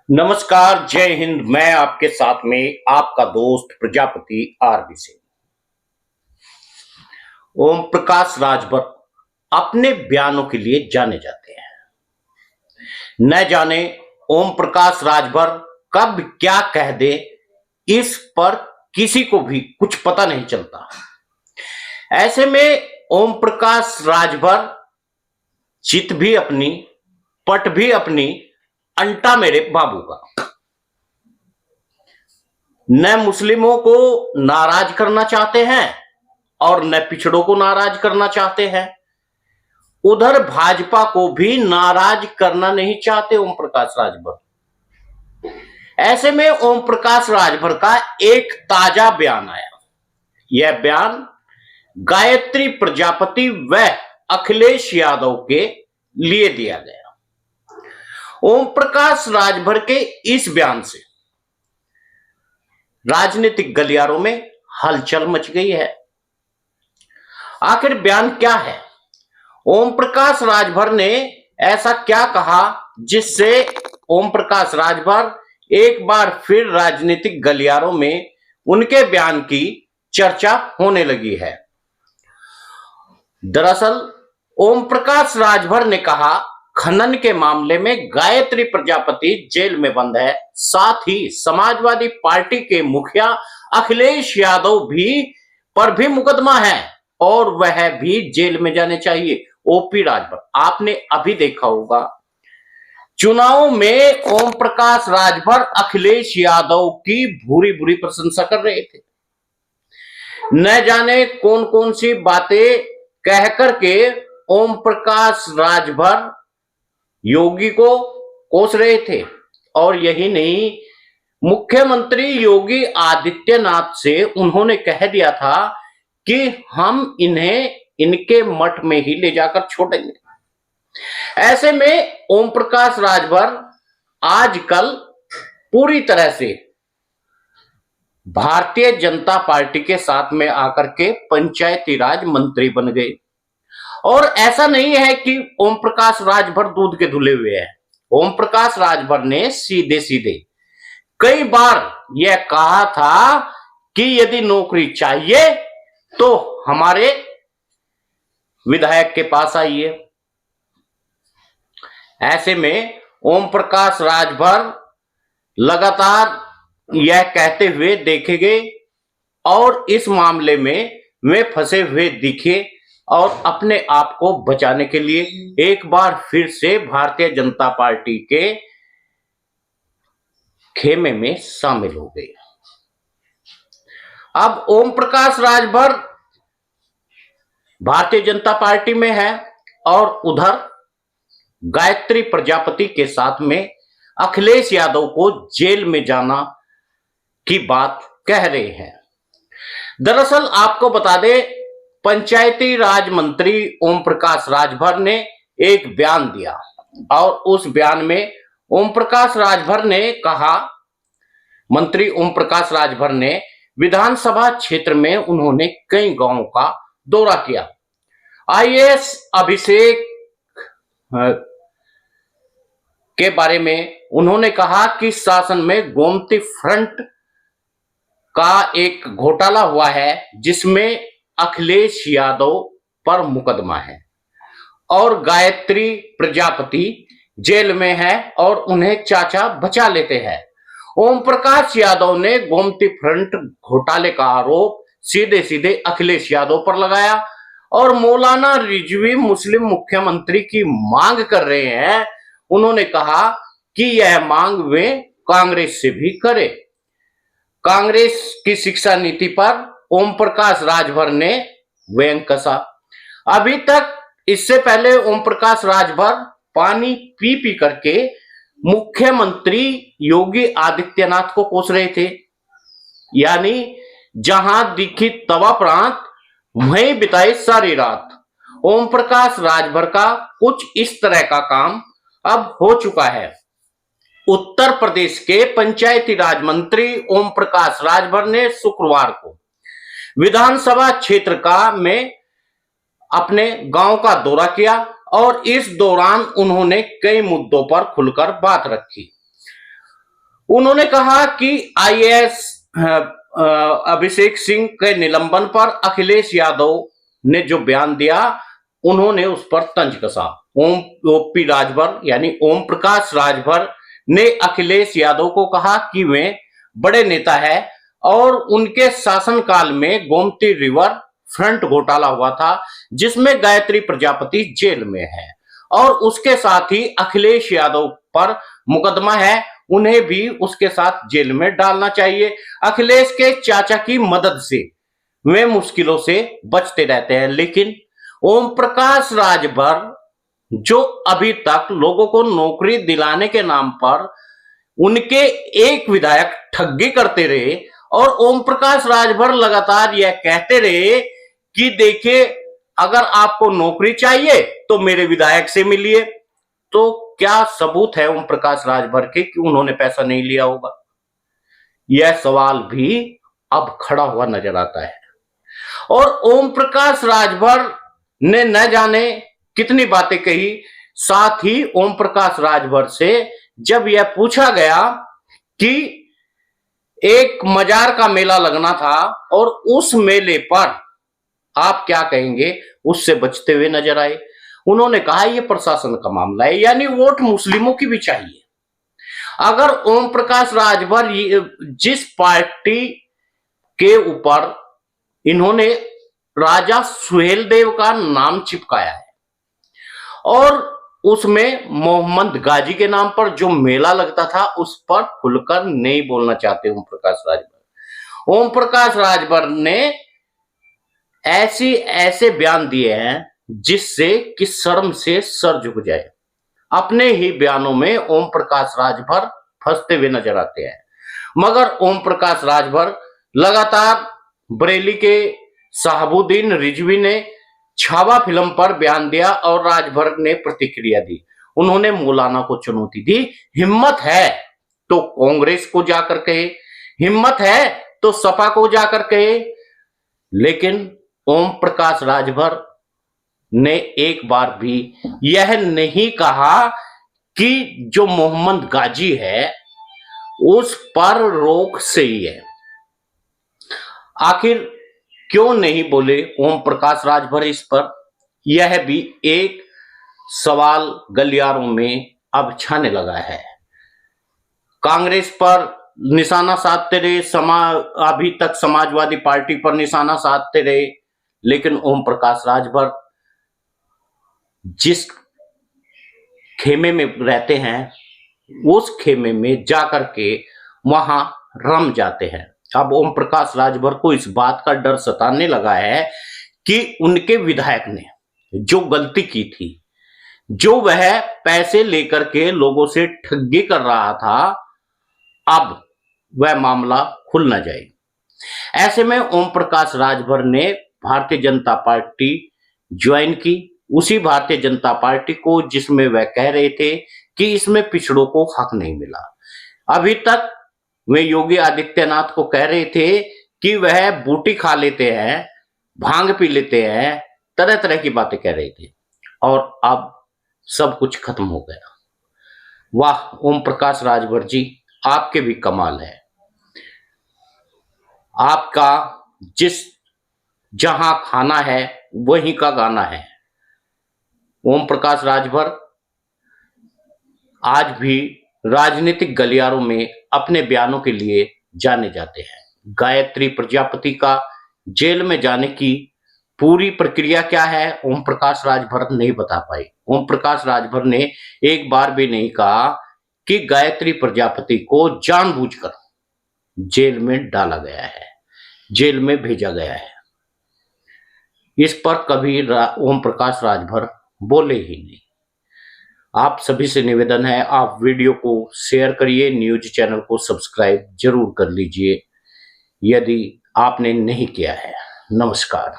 नमस्कार, जय हिंद। मैं आपके साथ में आपका दोस्त प्रजापति आरबी सिंह। ओम प्रकाश राजभर अपने बयानों के लिए जाने जाते हैं। न जाने ओम प्रकाश राजभर कब क्या कह दे, इस पर किसी को भी कुछ पता नहीं चलता। ऐसे में ओम प्रकाश राजभर चित भी अपनी, पट भी अपनी, अंटा मेरे बाबू का। न मुस्लिमों को नाराज करना चाहते हैं और न पिछड़ों को नाराज करना चाहते हैं। उधर भाजपा को भी नाराज करना नहीं चाहते ओम प्रकाश राजभर। ऐसे में ओम प्रकाश राजभर का एक ताजा बयान आया। यह बयान गायत्री प्रजापति व अखिलेश यादव के लिए दिया गया। ओम प्रकाश राजभर के इस बयान से राजनीतिक गलियारों में हलचल मच गई है। आखिर बयान क्या है? ओम प्रकाश राजभर ने ऐसा क्या कहा जिससे ओम प्रकाश राजभर एक बार फिर राजनीतिक गलियारों में उनके बयान की चर्चा होने लगी है। दरअसल ओम प्रकाश राजभर ने कहा, खनन के मामले में गायत्री प्रजापति जेल में बंद है, साथ ही समाजवादी पार्टी के मुखिया अखिलेश यादव पर भी मुकदमा है और वह भी जेल में जाने चाहिए। ओपी राजभर, आपने अभी देखा होगा चुनाव में ओम प्रकाश राजभर अखिलेश यादव की भूरी भूरी प्रशंसा कर रहे थे। न जाने कौन कौन सी बातें कह करके ओम प्रकाश राजभर योगी को कोस रहे थे। और यही नहीं, मुख्यमंत्री योगी आदित्यनाथ से उन्होंने कह दिया था कि हम इन्हें इनके मठ में ही ले जाकर छोड़ेंगे। ऐसे में ओम प्रकाश राजभर आजकल पूरी तरह से भारतीय जनता पार्टी के साथ में आकर के पंचायती राज मंत्री बन गए। और ऐसा नहीं है कि ओम प्रकाश राजभर दूध के धुले हुए हैं। ओम प्रकाश राजभर ने सीधे सीधे कई बार यह कहा था कि यदि नौकरी चाहिए तो हमारे विधायक के पास आइए। ऐसे में ओम प्रकाश राजभर लगातार यह कहते हुए देखे गए और इस मामले में वे फंसे हुए दिखे और अपने आप को बचाने के लिए एक बार फिर से भारतीय जनता पार्टी के खेमे में शामिल हो गए। अब ओम प्रकाश राजभर भारतीय जनता पार्टी में है और उधर गायत्री प्रजापति के साथ में अखिलेश यादव को जेल में जाना की बात कह रहे हैं। दरअसल आपको बता दें, पंचायती राज मंत्री ओम प्रकाश राजभर ने एक बयान दिया और उस बयान में ओम प्रकाश राजभर ने कहा, मंत्री ओम प्रकाश राजभर ने विधानसभा क्षेत्र में उन्होंने कई गांवों का दौरा किया। आईएएस अभिषेक के बारे में उन्होंने कहा कि शासन में गोमती फ्रंट का एक घोटाला हुआ है जिसमें अखिलेश यादव पर मुकदमा है और गायत्री प्रजापति जेल में है और उन्हें चाचा बचा लेते हैं। ओम प्रकाश यादव ने गोमती फ्रंट घोटाले का आरोप सीधे सीधे अखिलेश यादव पर लगाया और मौलाना रिजवी मुस्लिम मुख्यमंत्री की मांग कर रहे हैं। उन्होंने कहा कि यह मांग वे कांग्रेस से भी करें। कांग्रेस की शिक्षा नीति पर ओम प्रकाश राजभर ने व्यंग कसा। अभी तक इससे पहले ओम प्रकाश राजभर पानी पी पी करके मुख्यमंत्री योगी आदित्यनाथ को कोस रहे थे, यानी जहां दिखी तवा प्रांत वहीं बिताई सारी रात। ओम प्रकाश राजभर का कुछ इस तरह का काम अब हो चुका है। उत्तर प्रदेश के पंचायती राज मंत्री ओम प्रकाश राजभर ने शुक्रवार को विधानसभा क्षेत्र में अपने गांव का दौरा किया और इस दौरान उन्होंने कई मुद्दों पर खुलकर बात रखी। उन्होंने कहा कि आईएएस अभिषेक सिंह के निलंबन पर अखिलेश यादव ने जो बयान दिया, उन्होंने उस पर तंज कसा। ओपी राजभर यानी ओम प्रकाश राजभर ने अखिलेश यादव को कहा कि वे बड़े नेता है और उनके शासनकाल में गोमती रिवर फ्रंट घोटाला हुआ था, जिसमें गायत्री प्रजापति जेल में है और उसके साथ ही अखिलेश यादव पर मुकदमा है, उन्हें भी उसके साथ जेल में डालना चाहिए। अखिलेश के चाचा की मदद से वे मुश्किलों से बचते रहते हैं, लेकिन ओम प्रकाश राजभर जो अभी तक लोगों को नौकरी दिलाने के नाम पर उनके एक विधायक ठगी करते रहे और ओम प्रकाश राजभर लगातार यह कहते रहे कि देखिए, अगर आपको नौकरी चाहिए तो मेरे विधायक से मिलिए। तो क्या सबूत है ओम प्रकाश राजभर के कि उन्होंने पैसा नहीं लिया होगा? यह सवाल भी अब खड़ा हुआ नजर आता है। और ओम प्रकाश राजभर ने न जाने कितनी बातें कही। साथ ही ओम प्रकाश राजभर से जब यह पूछा गया कि एक मजार का मेला लगना था और उस मेले पर आप क्या कहेंगे, उससे बचते हुए नजर आए। उन्होंने कहा यह प्रशासन का मामला है, यानी वोट मुस्लिमों की भी चाहिए। अगर ओम प्रकाश राजभर जिस पार्टी के ऊपर इन्होंने राजा सुहेलदेव का नाम चिपकाया है और उसमें मोहम्मद गाजी के नाम पर जो मेला लगता था, उस पर खुलकर नहीं बोलना चाहते ओम प्रकाश राजभर। ओम प्रकाश राजभर ने ऐसे बयान दिए हैं जिससे कि शर्म से सर झुक जाए। अपने ही बयानों में ओम प्रकाश राजभर फंसते हुए नजर आते हैं, मगर ओम प्रकाश राजभर लगातार बरेली के शहाबुद्दीन रिजवी ने छावा फिल्म पर बयान दिया और राजभर ने प्रतिक्रिया दी। उन्होंने मौलाना को चुनौती दी, हिम्मत है तो कांग्रेस को जाकर कहे, हिम्मत है तो सपा को जाकर कहे। लेकिन ओम प्रकाश राजभर ने एक बार भी यह नहीं कहा कि जो मोहम्मद गाजी है उस पर रोक सही है। आखिर क्यों नहीं बोले ओम प्रकाश राजभर इस पर? यह भी एक सवाल गलियारों में अब छाने लगा है। कांग्रेस पर निशाना साधते रहे, अभी तक समाजवादी पार्टी पर निशाना साधते रहे, लेकिन ओम प्रकाश राजभर जिस खेमे में रहते हैं उस खेमे में जाकर के वहां रम जाते हैं। अब ओम प्रकाश राजभर को इस बात का डर सताने लगा है कि उनके विधायक ने जो गलती की थी, जो वह पैसे लेकर के लोगों से ठगी कर रहा था, अब वह मामला खुल न जाए। ऐसे में ओम प्रकाश राजभर ने भारतीय जनता पार्टी ज्वाइन की, उसी भारतीय जनता पार्टी को जिसमें वह कह रहे थे कि इसमें पिछड़ों को हक नहीं मिला। अभी तक वे योगी आदित्यनाथ को कह रहे थे कि वह बूटी खा लेते हैं, भांग पी लेते हैं, तरह तरह की बातें कह रहे थे और अब सब कुछ खत्म हो गया। वाह ओम प्रकाश राजभर जी, आपके भी कमाल है। आपका जहां खाना है वहीं का गाना है। ओम प्रकाश राजभर आज भी राजनीतिक गलियारों में अपने बयानों के लिए जाने जाते हैं। गायत्री प्रजापति का जेल में जाने की पूरी प्रक्रिया क्या है, ओम प्रकाश राजभर नहीं बता पाए। ओम प्रकाश राजभर ने एक बार भी नहीं कहा कि गायत्री प्रजापति को जानबूझकर जेल में डाला गया है, जेल में भेजा गया है। इस पर कभी ओम प्रकाश राजभर बोले ही नहीं। आप सभी से निवेदन है, आप वीडियो को शेयर करिए, न्यूज चैनल को सब्सक्राइब जरूर कर लीजिए यदि आपने नहीं किया है। नमस्कार।